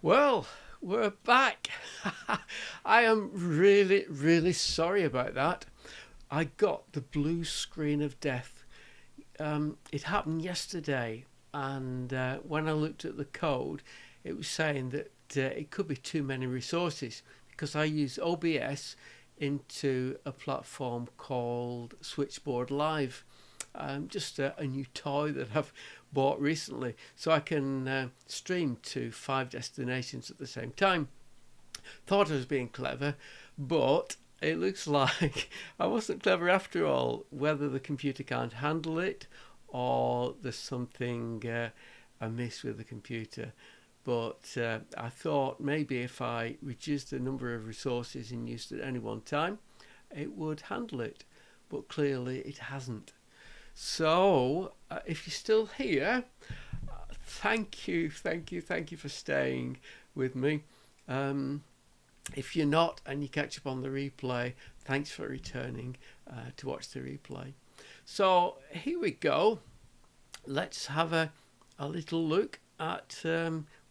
Well, we're back. I am really, really sorry about that. I got the blue screen of death. It happened yesterday, and when I looked at the code, it was saying that it could be too many resources because I use OBS into a platform called Switchboard Live. Just a new toy that I've bought recently, so I can stream to 5 destinations at the same time. Thought I was being clever, but it looks like I wasn't clever after all. Whether the computer can't handle it or there's something amiss with the computer. But I thought maybe if I reduced the number of resources in use at any one time, it would handle it. But clearly it hasn't. So, if you're still here, thank you for staying with me. If you're not and you catch up on the replay, thanks for returning to watch the replay. So, here we go. Let's have a little look at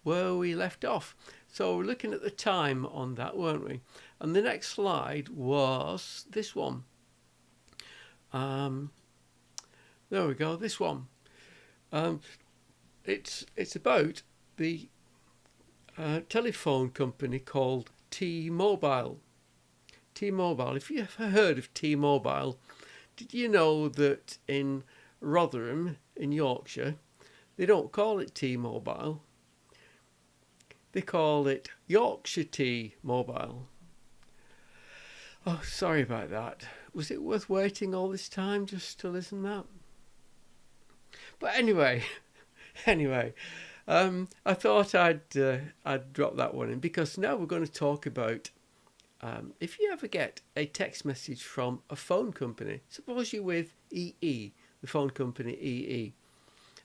where we left off. So, we're looking at the time on that, weren't we? And the next slide was this one. There we go, this one. It's about the telephone company called T-Mobile. T-Mobile. If you've ever heard of T-Mobile, did you know that in Rotherham, in Yorkshire, they don't call it T-Mobile. They call it Yorkshire T-Mobile. Oh, sorry about that. Was it worth waiting all this time just to listen to that? But anyway, I thought I'd drop that one in because now we're going to talk about if you ever get a text message from a phone company. Suppose you're with EE, the phone company EE,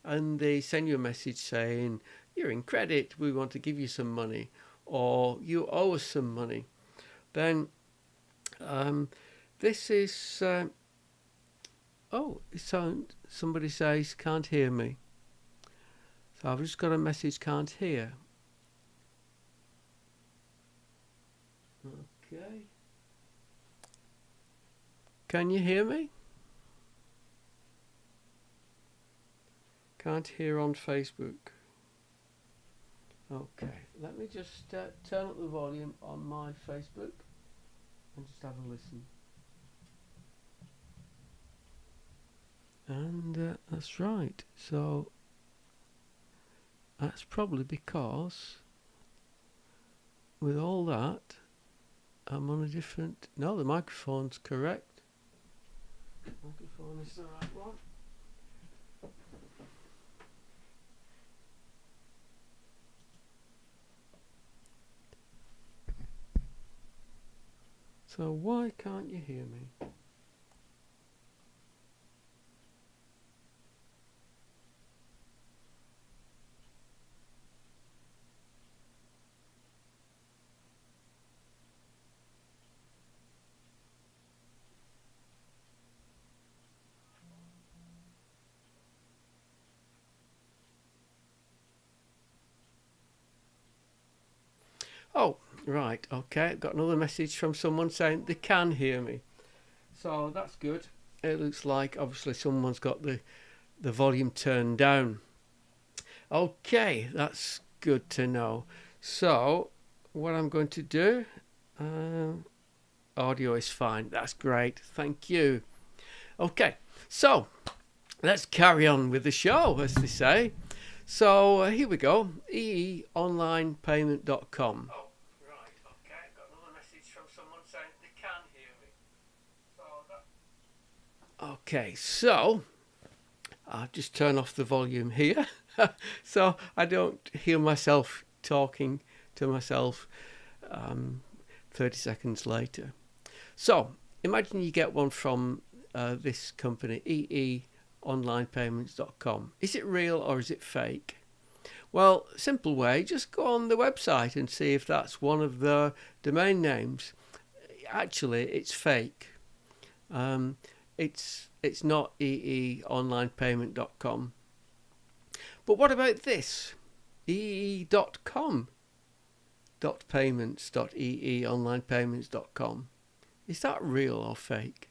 and they send you a message saying you're in credit, we want to give you some money, or you owe us some money. Then this is somebody says can't hear me. So I've just got a message can't hear. Okay. Can you hear me? Can't hear on Facebook. Okay, let me just turn up the volume on my Facebook and just have a listen. And that's right. So that's probably because with all that I'm on a different... No, the microphone's correct. The microphone is the right one. So why can't you hear me? Oh, right, okay. Got another message from someone saying they can hear me. So that's good. It looks like obviously someone's got the volume turned down. Okay, that's good to know. So what I'm going to do, audio is fine. That's great. Thank you. Okay, so let's carry on with the show, as they say. So here we go. eeonlinepayment.com. Oh, right. Okay. Got another message from someone saying they can hear me. Okay, so I'll just turn off the volume here so I don't hear myself talking to myself 30 seconds later. So imagine you get one from this company, eeonlinepayments.com. Is it real or is it fake? Well, simple way, just go on the website and see if that's one of the domain names. Actually, it's fake. It's not eeonlinepayment.com. But what about this? ee.com. .payments.eeonlinepayments.com. Is that real or fake?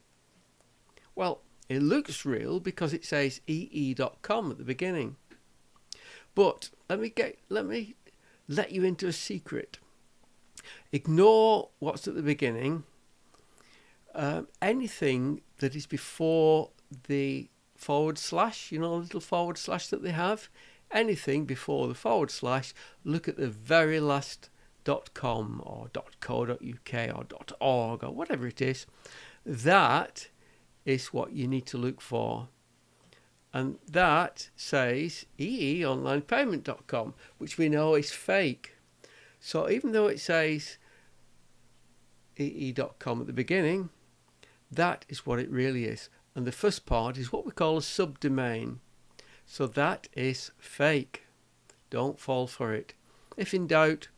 Well, it looks real because it says ee.com at the beginning. But let me let you into a secret. Ignore what's at the beginning. Anything that is before the forward slash, you know, a little forward slash that they have, anything before the forward slash, look at the very last .com or .co.uk or .org or whatever it is. That is what you need to look for. And that says eeonlinepayment.com, which we know is fake. So even though it says ee.com at the beginning, that is what it really is. And the first part is what we call a subdomain. So that is fake. Don't fall for it. If in doubt,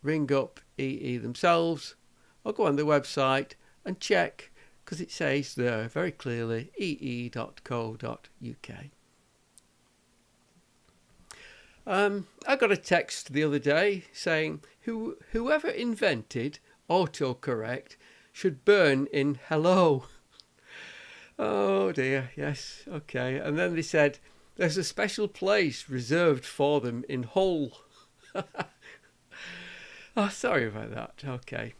ring up EE themselves or go on their website and check, because it says there very clearly ee.co.uk. I got a text the other day saying whoever invented autocorrect should burn in hello. Oh dear, yes, okay. And then they said there's a special place reserved for them in Hull. Oh, sorry about that. Okay.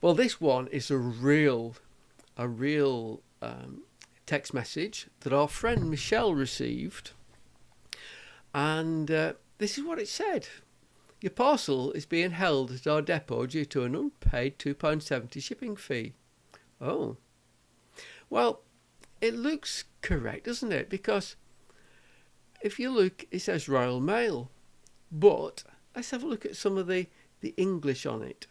Well, this one is a real text message that our friend Michelle received. And this is what it said. Your parcel is being held at our depot due to an unpaid £2.70 shipping fee. Oh. Well, it looks correct, doesn't it? Because if you look, it says Royal Mail. But let's have a look at some of the English on it.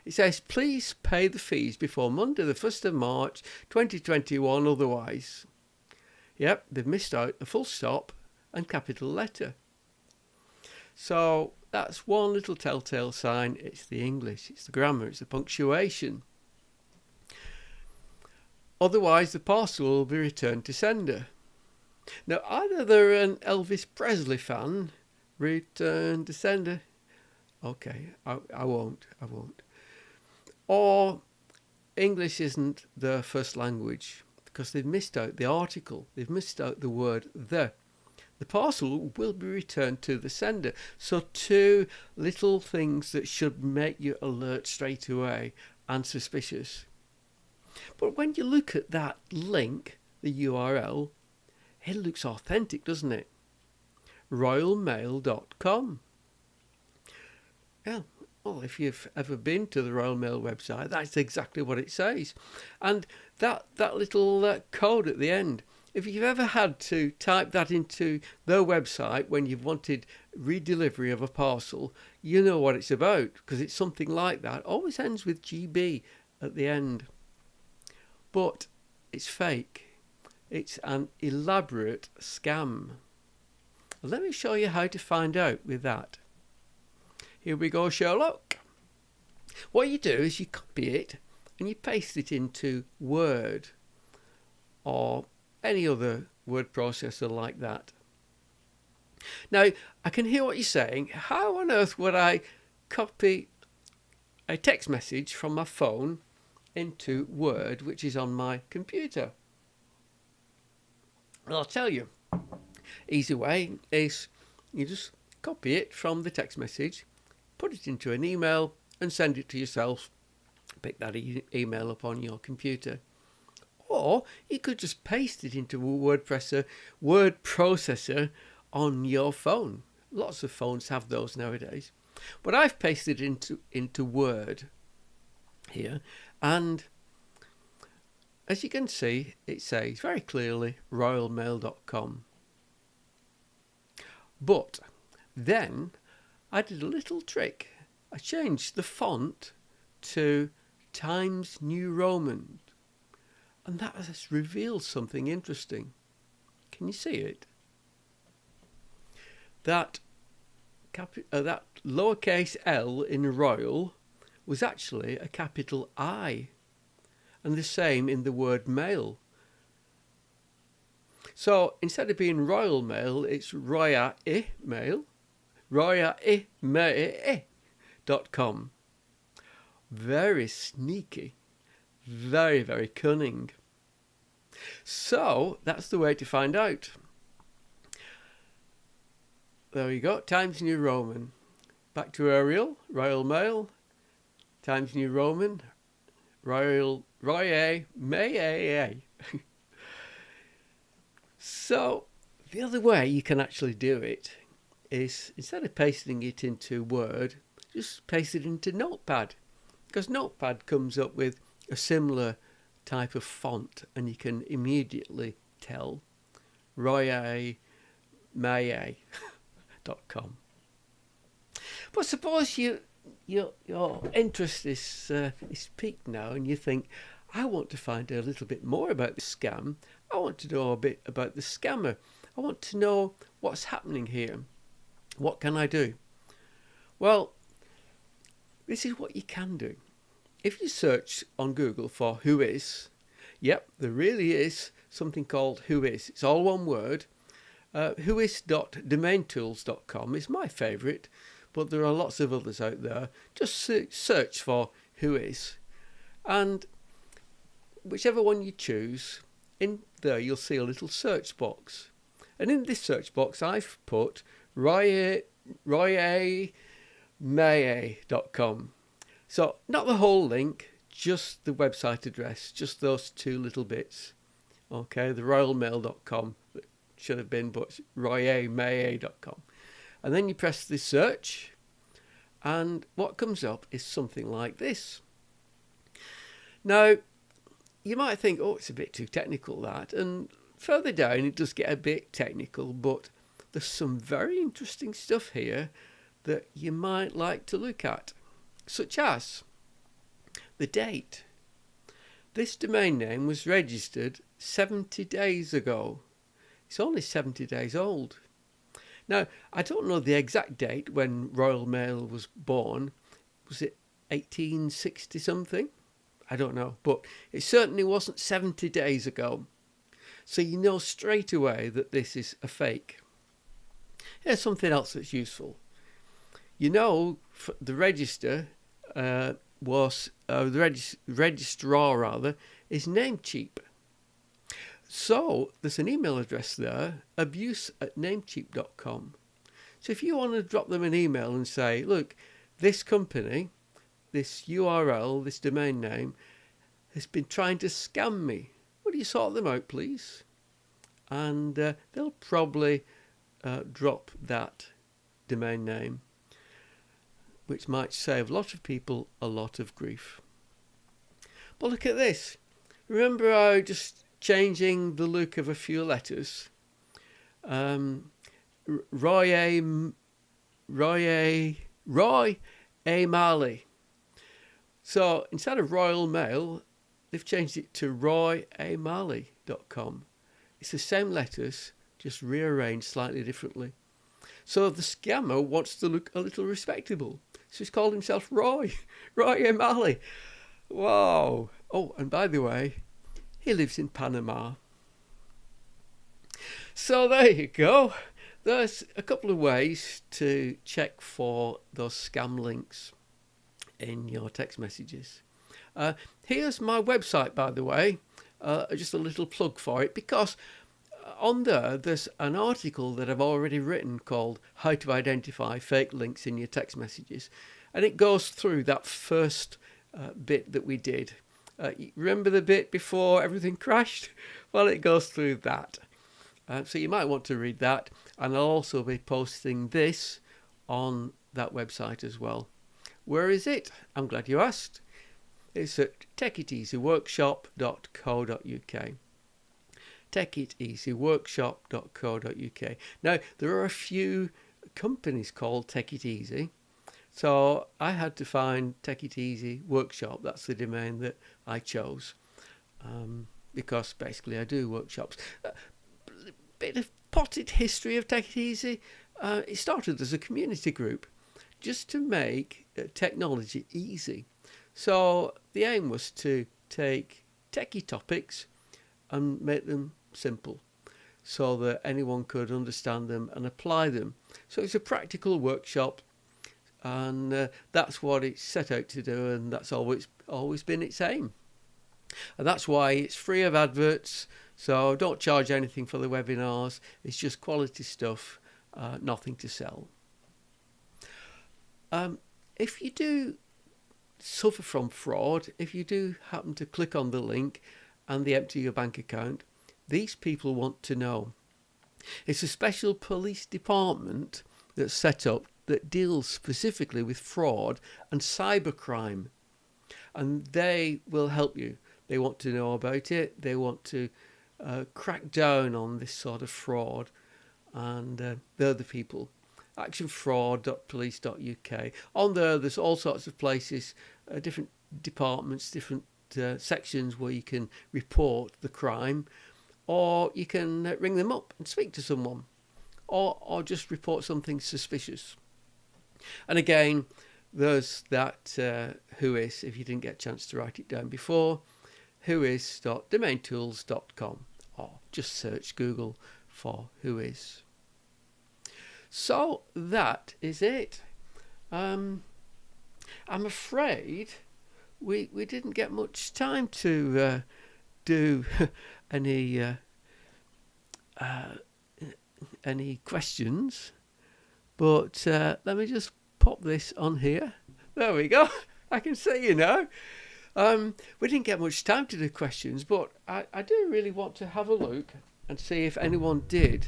It says, please pay the fees before Monday the 1st of March 2021, otherwise. Yep, they've missed out a full stop and capital letter. So that's one little telltale sign. It's the English, it's the grammar, it's the punctuation. Otherwise, the parcel will be returned to sender. Now, either they're an Elvis Presley fan, return to sender. Okay, I won't. Or English isn't their first language because they've missed out the article. They've missed out the word the. The parcel will be returned to the sender. So two little things that should make you alert straight away and suspicious. But when you look at that link, the URL, it looks authentic, doesn't it? royalmail.com. Yeah, well, if you've ever been to the Royal Mail website, that's exactly what it says. And that little code at the end, if you've ever had to type that into their website when you've wanted redelivery of a parcel, you know what it's about, because it's something like that. Always ends with GB at the end. But it's fake. It's an elaborate scam. Let me show you how to find out with that. Here we go, Sherlock. What you do is you copy it and you paste it into Word or any other word processor like that. Now, I can hear what you're saying. How on earth would I copy a text message from my phone into Word, which is on my computer? Well, I'll tell you. Easy way is you just copy it from the text message, put it into an email and send it to yourself. Pick that email up on your computer. Or you could just paste it into a word processor on your phone. Lots of phones have those nowadays. But I've pasted it into Word here, and as you can see, it says very clearly royalmail.com. But then I did a little trick. I changed the font to Times New Roman, and that has revealed something interesting. Can you see it? That lowercase l in Royal was actually a capital I, and the same in the word mail. So instead of being Royal Mail, it's Roya-i Mail. Roya-i Mail. whois.com. Very sneaky. Very, very cunning. So that's the way to find out. There you go. Times New Roman. Back to Arial, Royal Mail. Times New Roman. Royal May. So the other way you can actually do it is, instead of pasting it into Word, just paste it into Notepad, because Notepad comes up with a similar type of font, and you can immediately tell royamay.com. But suppose your interest is piqued now, and you think, I want to find a little bit more about the scam. I want to know a bit about the scammer. I want to know what's happening here. What can I do? Well, this is what you can do. If you search on Google for Whois, yep, there really is something called Whois. It's all one word. Whois.domaintools.com is my favourite, but there are lots of others out there. Just search for Whois, and whichever one you choose, in there you'll see a little search box. And in this search box I've put royamay.com. So not the whole link, just the website address, just those two little bits. Okay, the royalmail.com, that should have been, but royamay.com. And then you press the search, and what comes up is something like this. Now, you might think, oh, it's a bit too technical, that. And further down, it does get a bit technical, but there's some very interesting stuff here that you might like to look at, such as the date. This domain name was registered 70 days ago. It's only 70 days old. Now, I don't know the exact date when Royal Mail was born. Was it 1860 something? I don't know, but it certainly wasn't 70 days ago. So you know straight away that this is a fake. Here's something else that's useful. You know, the register registrar rather, is Namecheap. So there's an email address there, abuse@namecheap.com. So if you want to drop them an email and say, look, this company, this URL, this domain name, has been trying to scam me, would you sort them out, please? And they'll probably drop that domain name, which might save a lot of people a lot of grief. But look at this. Remember how just changing the look of a few letters? Roy A. Malley. So instead of Royal Mail, they've changed it to royamalley.com. It's the same letters, just rearranged slightly differently. So the scammer wants to look a little respectable. So he's called himself Roy A. Malley. Wow. Oh, and by the way, he lives in Panama. So there you go. There's a couple of ways to check for those scam links in your text messages. Here's my website, by the way, just a little plug for it, because on there's an article that I've already written called How to Identify Fake Links in Your Text Messages, and it goes through that first bit that we did. Remember the bit before everything crashed? Well, it goes through that. So you might want to read that, and I'll also be posting this on that website as well. Where is it? I'm glad you asked. It's at takeiteasyworkshop.co.uk. takeiteasyworkshop.co.uk. Now, there are a few companies called Take It Easy, so I had to find Take It Easy Workshop. That's the domain that I chose, because basically I do workshops. Bit of potted history of Take It Easy. It started as a community group just to make technology easy. So the aim was to take techie topics and make them simple so that anyone could understand them and apply them. So it's a practical workshop and that's what it's set out to do, and that's always been its aim. And that's why it's free of adverts, so don't charge anything for the webinars. It's just quality stuff, nothing to sell. If you do suffer from fraud, if you do happen to click on the link and they empty your bank account, these people want to know. It's a special police department that's set up that deals specifically with fraud and cybercrime, and they will help you. They want to know about it. They want to crack down on this sort of fraud, and they're the people. actionfraud.police.uk. On there's all sorts of places, different departments, different sections where you can report the crime, or you can ring them up and speak to someone, or just report something suspicious. And again, there's that Whois, if you didn't get a chance to write it down before, whois.domaintools.com, or just search Google for Whois. So that is it. I'm afraid we didn't get much time to do any questions, but let me just pop this on here. There we go. I can see you now. We didn't get much time to do questions, but I do really want to have a look and see if anyone did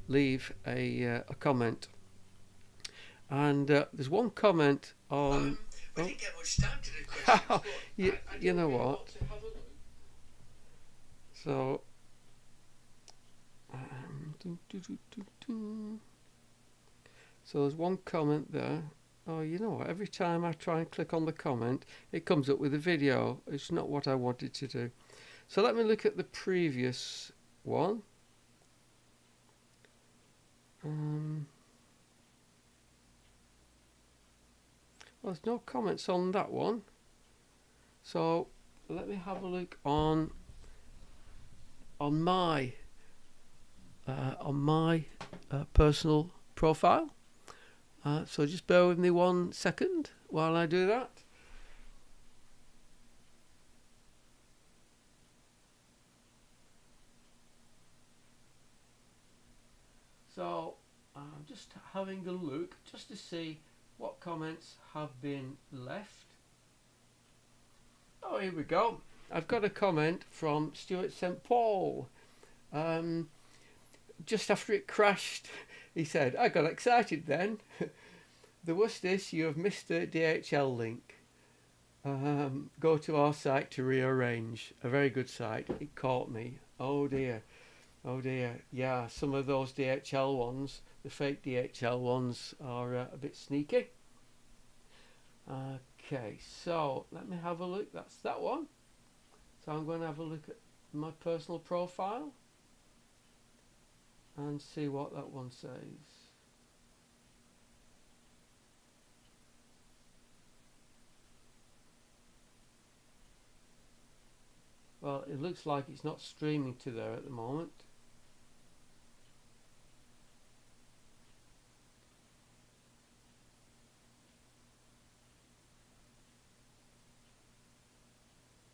leave a comment. And there's one comment on. We didn't get much time to do questions. You know what? So. So there's one comment there. Oh, you know what? Every time I try and click on the comment, it comes up with a video. It's not what I wanted to do. So let me look at the previous one. Well, there's no comments on that one. So let me have a look on my personal profile. So just bear with me 1 second while I do that. So I'm just having a look just to see what comments have been left. Oh, here we go. I've got a comment from Stuart St. Paul. Just after it crashed, he said, I got excited then. The worst is you have missed the DHL link. Go to our site to rearrange. A very good site. It caught me. Oh dear. Oh dear. Yeah, some of those DHL ones, the fake DHL ones, are a bit sneaky. Okay, so let me have a look. That's that one. So I'm going to have a look at my personal profile and see what that one says. Well, it looks like it's not streaming to there at the moment.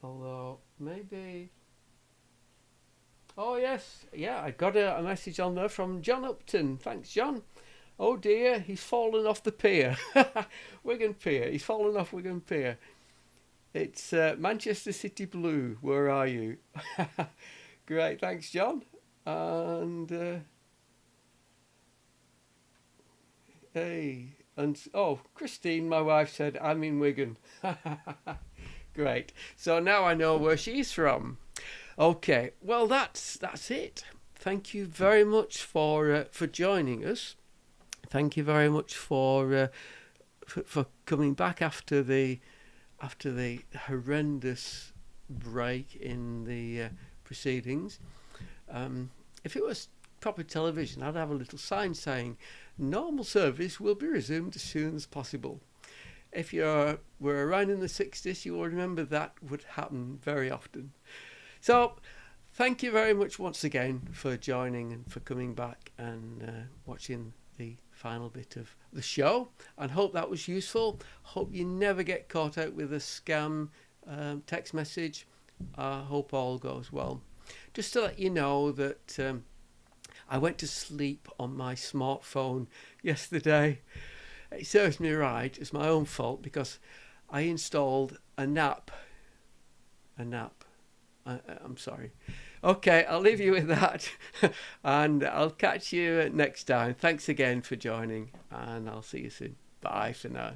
Although, maybe... Oh yes, yeah, I got a message on there from John Upton. Thanks, John. Oh dear, he's fallen off the pier. Wigan Pier. He's fallen off Wigan Pier. It's Manchester City Blue. Where are you? Great, thanks, John. And hey, and oh, Christine, my wife, said I'm in Wigan. Great. So now I know where she's from. Okay, well that's it. Thank you very much for joining us. Thank you very much for coming back after the horrendous break in the proceedings. If it was proper television, I'd have a little sign saying normal service will be resumed as soon as possible. If you were around in the 60s, you will remember that would happen very often. So thank you very much once again for joining and for coming back and watching the final bit of the show, and hope that was useful. Hope you never get caught out with a scam text message. I hope all goes well. Just to let you know that I went to sleep on my smartphone yesterday. It serves me right. It's my own fault because I installed a nap. I'm sorry. Okay, I'll leave you with that and I'll catch you next time. Thanks again for joining, and I'll see you soon. Bye for now.